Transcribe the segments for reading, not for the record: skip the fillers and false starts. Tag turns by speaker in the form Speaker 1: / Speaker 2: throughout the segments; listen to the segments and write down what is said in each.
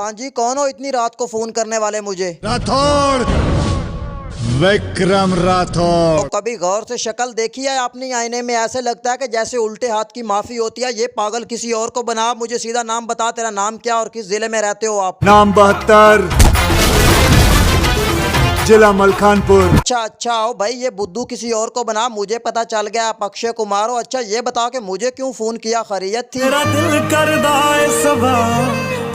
Speaker 1: हाँ जी, कौन हो इतनी रात को फोन करने वाले मुझे?
Speaker 2: राठौड़, विक्रम राठौड़।
Speaker 1: तो कभी गौर से शक्ल देखी है आपने आईने में? ऐसे लगता है कि जैसे उल्टे हाथ की माफी होती है। ये पागल किसी और को बना। मुझे सीधा नाम बता, तेरा नाम क्या और किस जिले में रहते हो आप?
Speaker 2: नाम 72, जिला मलखानपुर।
Speaker 1: अच्छा अच्छा, ओ भाई ये बुद्धू किसी और को बना, मुझे पता चल गया आप अक्षय कुमार हो। अच्छा ये बताओ कि मुझे क्यों फोन किया, खैरियत थी?
Speaker 3: तेरा दिल करदा है सबा,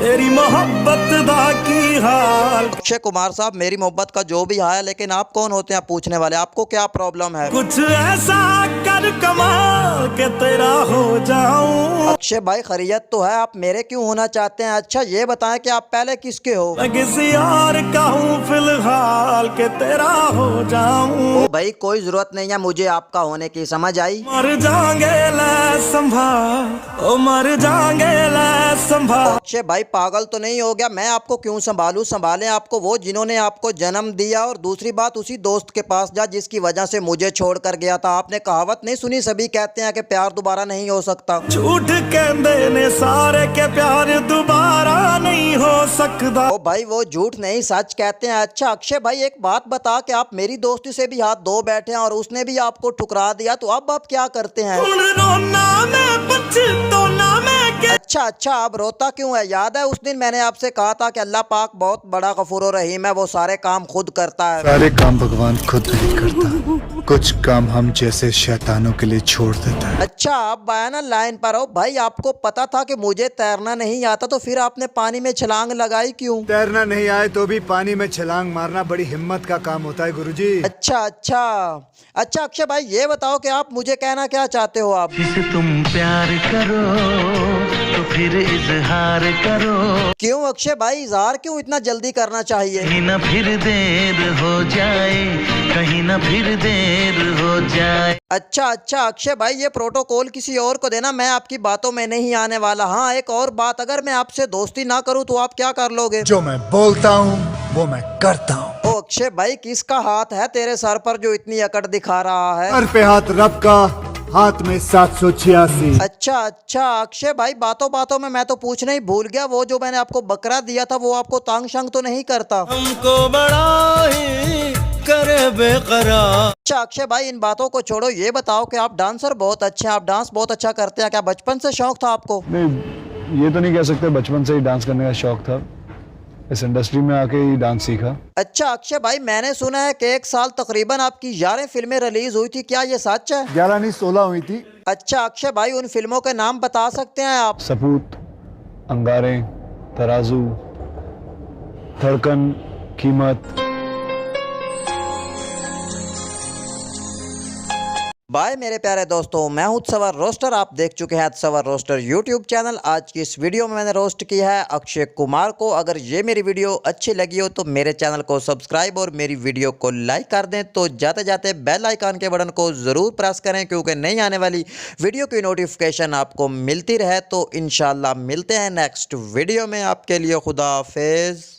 Speaker 3: तेरी मोहब्बत दा की हाल।
Speaker 1: अक्षय कुमार साहब, मेरी मोहब्बत का जो भी है, लेकिन आप कौन होते हैं पूछने वाले? आपको क्या प्रॉब्लम है?
Speaker 3: कुछ ऐसा कर कमाल के तेरा हो जाऊं।
Speaker 1: अक्षय भाई खैरियत तो है, आप मेरे क्यों होना चाहते हैं? अच्छा ये बताएं कि आप पहले किसके हो?
Speaker 3: मैं किसी और का हूँ फिलहाल के तेरा हो जाऊं।
Speaker 1: ओ भाई कोई जरूरत नहीं है मुझे आपका होने की, समझ आई?
Speaker 3: मर जाएंगे ले संभाल, ओ मर जाएंगे ले संभाल।
Speaker 1: अक्षय भाई पागल तो नहीं हो गया? मैं आपको क्यों संभालूं? संभालें आपको वो जिन्होंने आपको जन्म दिया। और दूसरी बात, उसी दोस्त के पास जा जिसकी वजह से मुझे छोड़ कर गया था। आपने कहावत नहीं सुनी, सभी कहते हैं कि प्यार दोबारा नहीं हो सकता।
Speaker 3: झूठ कहते ने सारे के प्यार दोबारा नहीं हो सकता।
Speaker 1: ओ भाई वो झूठ नहीं सच कहते हैं। अच्छा अक्षय भाई एक बात बता कि आप मेरी दोस्ती से भी हाथ धो बैठे हैं और उसने भी आपको ठुकरा दिया, तो अब आप क्या करते हैं? अच्छा अच्छा, अब रोता क्यों है? याद है उस दिन मैंने आपसे कहा था कि अल्लाह पाक बहुत बड़ा गफूर और रहीम है, वो सारे काम खुद करता है।
Speaker 2: सारे काम भगवान खुद नहीं करता, कुछ काम हम जैसे शैतानों के लिए छोड़ देता है।
Speaker 1: अच्छा आप बयाना लाइन पर हो। भाई आपको पता था कि मुझे तैरना नहीं आता, तो फिर आपने पानी में छलांग लगाई क्यों?
Speaker 2: तैरना नहीं आए तो भी पानी में छलांग मारना बड़ी हिम्मत का काम होता है गुरुजी।
Speaker 1: अच्छा अच्छा अच्छा अक्षय भाई ये बताओ कि आप मुझे कहना क्या चाहते हो? आप
Speaker 3: जिसे तुम प्यार करो तो फिर इजहार करो।
Speaker 1: क्यों अक्षय भाई, इजहार क्यों इतना जल्दी करना चाहिए?
Speaker 3: कहीं ना फिर देर हो जाए, कहीं ना फिर देर हो जाए।
Speaker 1: अच्छा अच्छा अक्षय भाई ये प्रोटोकॉल किसी और को देना, मैं आपकी बातों में नहीं आने वाला। हाँ एक और बात, अगर मैं आपसे दोस्ती ना करूँ तो आप क्या कर लोगे?
Speaker 2: जो मैं बोलता हूँ वो मैं करता हूँ।
Speaker 1: ओ अक्षय भाई किसका हाथ है तेरे सर पर जो इतनी अकड़ दिखा रहा है?
Speaker 2: सर पे हाथ रब का, हाथ में 786।
Speaker 1: अच्छा अच्छा अक्षय भाई बातों बातों में मैं तो पूछना ही भूल गया, वो जो मैंने आपको बकरा दिया था वो आपको तांग शांग तो नहीं करता?
Speaker 3: हमको बड़ा ही करे बेकरार।
Speaker 1: अच्छा अक्षय भाई इन बातों को छोड़ो, ये बताओ कि आप डांसर बहुत अच्छे हैं, आप डांस बहुत अच्छा करते हैं। क्या बचपन से शौक था आपको?
Speaker 4: नहीं, ये तो नहीं कह सकते, बचपन से ही डांस करने का शौक था, इस इंडस्ट्री में आके ही डांस सीखा।
Speaker 1: अच्छा अक्षय भाई मैंने सुना है कि एक साल तकरीबन आपकी 11 फिल्में रिलीज हुई थी, क्या ये सच है?
Speaker 2: 11 नहीं 16 हुई थी।
Speaker 1: अच्छा अक्षय भाई उन फिल्मों के नाम बता सकते हैं आप?
Speaker 4: सपूत, अंगारे, तराजू, धड़कन, कीमत।
Speaker 1: बाय मेरे प्यारे दोस्तों, मैं हूं सवर रोस्टर। आप देख चुके हैं सवर रोस्टर यूट्यूब चैनल। आज की इस वीडियो में मैंने रोस्ट किया है अक्षय कुमार को। अगर ये मेरी वीडियो अच्छी लगी हो तो मेरे चैनल को सब्सक्राइब और मेरी वीडियो को लाइक कर दें। तो जाते जाते बेल आइकन के बटन को ज़रूर प्रेस करें, क्योंकि नई आने वाली वीडियो की नोटिफिकेशन आपको मिलती रहे। तो इंशाल्लाह मिलते हैं नेक्स्ट वीडियो में। आपके लिए खुदा हाफिज़।